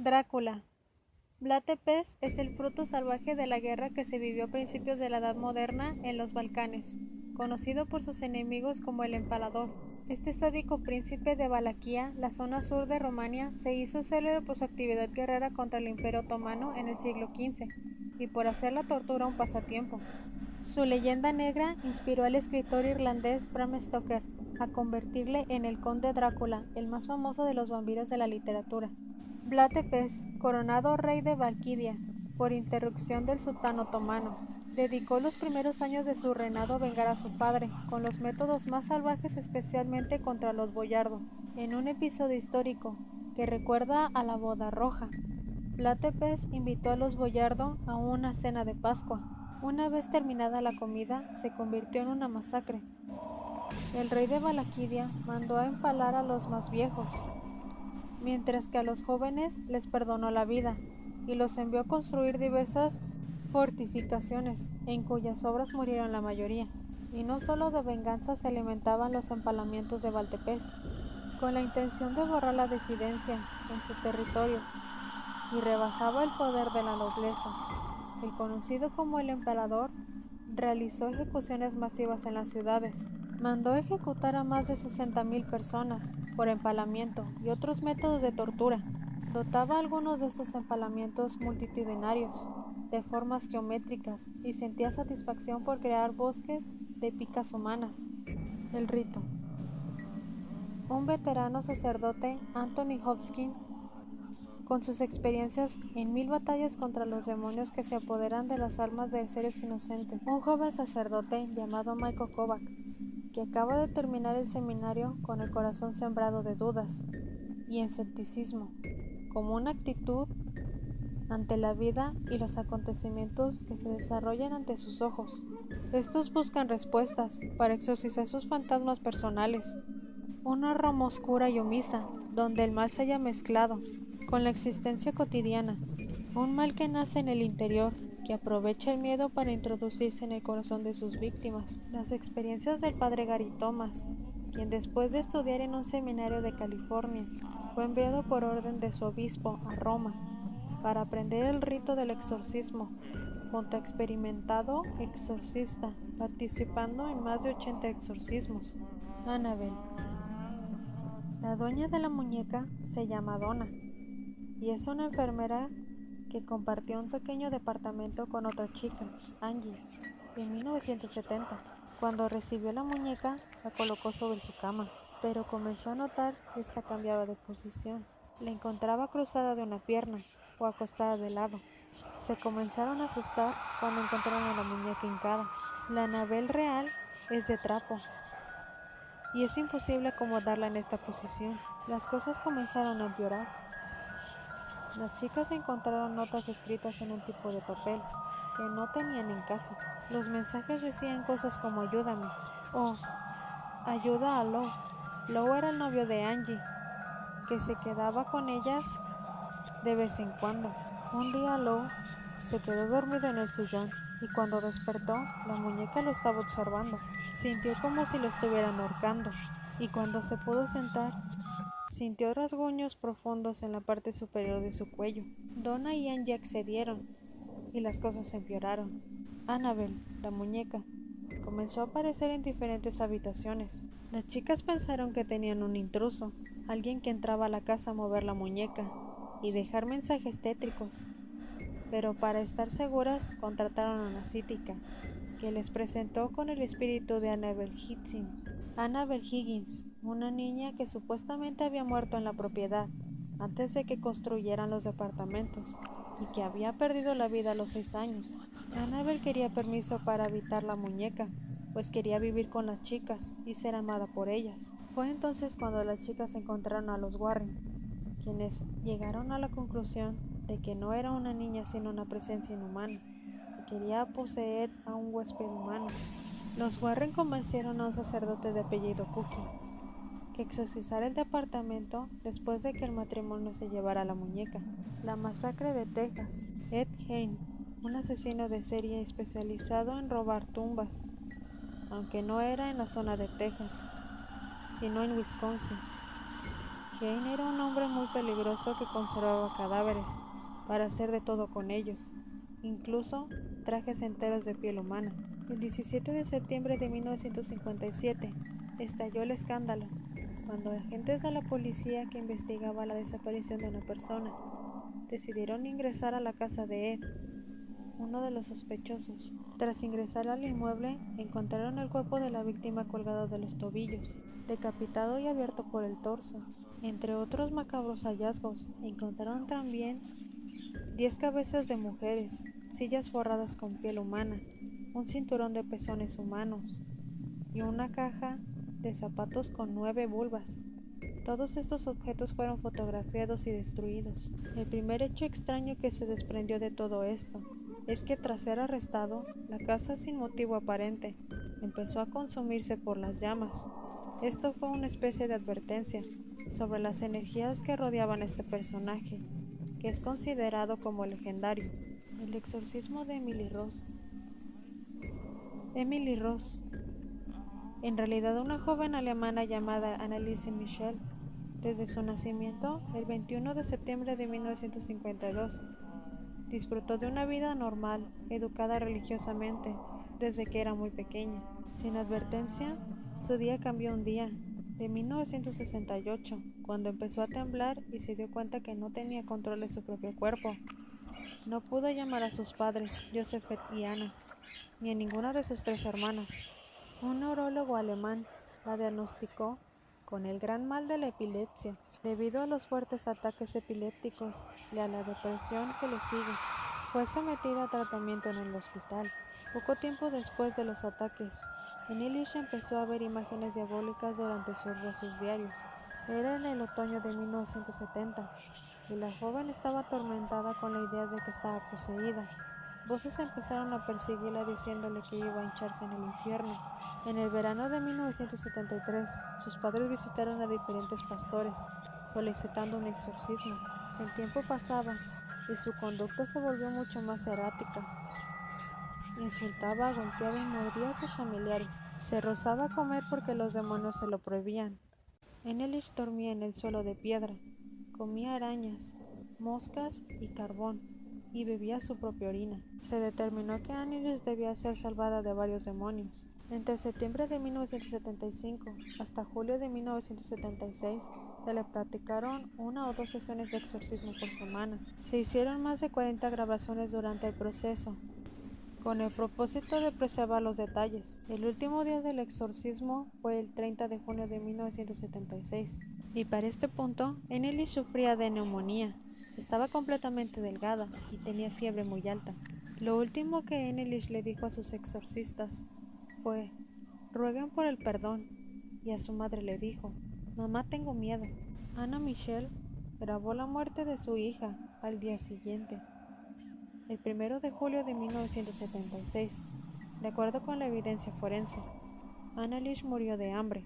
Drácula. Blas Tepesh es el fruto salvaje de la guerra que se vivió a principios de la Edad Moderna en los Balcanes, conocido por sus enemigos como el Empalador. Este sádico príncipe de Valaquia, la zona sur de Rumania, se hizo célebre por su actividad guerrera contra el Imperio Otomano en el siglo XV y por hacer la tortura un pasatiempo. Su leyenda negra inspiró al escritor irlandés Bram Stoker a convertirle en el conde Drácula, el más famoso de los vampiros de la literatura. Blas Tepesh, coronado rey de Valquiria por interrupción del sultán otomano, dedicó los primeros años de su reinado a vengar a su padre, con los métodos más salvajes, especialmente contra los boyardos. En un episodio histórico que recuerda a la boda roja, Blas Tepesh invitó a los boyardos a una cena de Pascua. Una vez terminada la comida, se convirtió en una masacre. El rey de Valaquia mandó a empalar a los más viejos, mientras que a los jóvenes les perdonó la vida y los envió a construir diversas fortificaciones, en cuyas obras murieron la mayoría. Y no solo de venganza se alimentaban los empalamientos de Blas Tepesh, con la intención de borrar la disidencia en sus territorios, y rebajaba el poder de la nobleza. El conocido como el Emperador realizó ejecuciones masivas en las ciudades. Mandó ejecutar a más de 60.000 personas por empalamiento y otros métodos de tortura. Dotaba algunos de estos empalamientos multitudinarios de formas geométricas y sentía satisfacción por crear bosques de picas humanas. El rito. Un veterano sacerdote, Anthony Hopkins, con sus experiencias en 1000 batallas contra los demonios que se apoderan de las almas de seres inocentes. Un joven sacerdote llamado Michael Kovac, que acaba de terminar el seminario con el corazón sembrado de dudas y escepticismo, como una actitud ante la vida y los acontecimientos que se desarrollan ante sus ojos. Estos buscan respuestas para exorcizar sus fantasmas personales, una Roma oscura y omisa, donde el mal se haya mezclado con la existencia cotidiana, un mal que nace en el interior, que aprovecha el miedo para introducirse en el corazón de sus víctimas. Las experiencias del padre Gary Thomas, quien después de estudiar en un seminario de California, fue enviado por orden de su obispo a Roma para aprender el rito del exorcismo, junto a experimentado exorcista, participando en más de 80 exorcismos. Annabelle. La dueña de la muñeca se llama Donna y es una enfermera que compartió un pequeño departamento con otra chica, Angie, en 1970. Cuando recibió la muñeca, la colocó sobre su cama, pero comenzó a notar que ésta cambiaba de posición. La encontraba cruzada de una pierna o acostada de lado. Se comenzaron a asustar cuando encontraron a la muñeca hincada. La Annabelle real es de trapo y es imposible acomodarla en esta posición. Las cosas comenzaron a empeorar. Las chicas encontraron notas escritas en un tipo de papel que no tenían en casa. Los mensajes decían cosas como ayúdame o ayuda a Lou. Lou era el novio de Angie, que se quedaba con ellas de vez en cuando. Un día Lou se quedó dormido en el sillón y cuando despertó, la muñeca lo estaba observando. Sintió como si lo estuvieran ahorcando y cuando se pudo sentar, sintió rasguños profundos en la parte superior de su cuello. Donna y Angie accedieron y las cosas empeoraron. Annabelle, la muñeca, comenzó a aparecer en diferentes habitaciones. Las chicas pensaron que tenían un intruso, alguien que entraba a la casa a mover la muñeca y dejar mensajes tétricos. Pero para estar seguras contrataron a una psíquica, que les presentó con el espíritu de Annabelle Higgins, una niña que supuestamente había muerto en la propiedad antes de que construyeran los departamentos y que había perdido la vida a los 6 años. Annabelle quería permiso para habitar la muñeca, pues quería vivir con las chicas y ser amada por ellas. Fue entonces cuando las chicas encontraron a los Warren, quienes llegaron a la conclusión de que no era una niña sino una presencia inhumana, que quería poseer a un huésped humano. Los Warren convencieron a un sacerdote de apellido Cookie que exorcizara el departamento después de que el matrimonio se llevara la muñeca. La masacre de Texas. Ed Gein, un asesino de serie especializado en robar tumbas, aunque no era en la zona de Texas, sino en Wisconsin. Kane era un hombre muy peligroso que conservaba cadáveres para hacer de todo con ellos, incluso trajes enteros de piel humana. El 17 de septiembre de 1957 estalló el escándalo, cuando agentes de la policía que investigaba la desaparición de una persona decidieron ingresar a la casa de Ed, uno de los sospechosos. Tras ingresar al inmueble, encontraron el cuerpo de la víctima colgado de los tobillos, decapitado y abierto por el torso. Entre otros macabros hallazgos, encontraron también 10 cabezas de mujeres, sillas forradas con piel humana, un cinturón de pezones humanos y una caja de zapatos con 9 vulvas. Todos estos objetos fueron fotografiados y destruidos. El primer hecho extraño que se desprendió de todo esto es que tras ser arrestado, la casa sin motivo aparente empezó a consumirse por las llamas. Esto fue una especie de advertencia sobre las energías que rodeaban a este personaje, que es considerado como legendario. El exorcismo de Emily Rose. Emily Rose, en realidad una joven alemana llamada Anneliese Michel, desde su nacimiento, el 21 de septiembre de 1952, disfrutó de una vida normal, educada religiosamente, desde que era muy pequeña. Sin advertencia, su día cambió un día, de 1968, cuando empezó a temblar y se dio cuenta que no tenía control de su propio cuerpo. No pudo llamar a sus padres, Joseph y Anna, ni a ninguna de sus 3 hermanas. Un neurólogo alemán la diagnosticó con el gran mal de la epilepsia, debido a los fuertes ataques epilépticos y a la depresión que le sigue. Fue sometida a tratamiento en el hospital. Poco tiempo después de los ataques, Enelish empezó a ver imágenes diabólicas durante sus rezos diarios. Era en el otoño de 1970, y la joven estaba atormentada con la idea de que estaba poseída. Voces empezaron a perseguirla diciéndole que iba a hincharse en el infierno. En el verano de 1973, sus padres visitaron a diferentes pastores, solicitando un exorcismo. El tiempo pasaba, y su conducta se volvió mucho más errática. Insultaba, golpeaba y mordía a sus familiares. Se rehusaba a comer porque los demonios se lo prohibían. Enelish dormía en el suelo de piedra, comía arañas, moscas y carbón, y bebía su propia orina. Se determinó que Anneliese debía ser salvada de varios demonios. Entre septiembre de 1975 hasta julio de 1976, se le practicaron 1 o 2 sesiones de exorcismo por semana. Se hicieron más de 40 grabaciones durante el proceso, con el propósito de preservar los detalles. El último día del exorcismo fue el 30 de junio de 1976, y para este punto, Anneliese sufría de neumonía. Estaba completamente delgada y tenía fiebre muy alta. Lo último que Anneliese le dijo a sus exorcistas fue: rueguen por el perdón, y a su madre le dijo: mamá, tengo miedo. Anna Michel grabó la muerte de su hija al día siguiente, el 1 de julio de 1976. De acuerdo con la evidencia forense, Anneliese murió de hambre.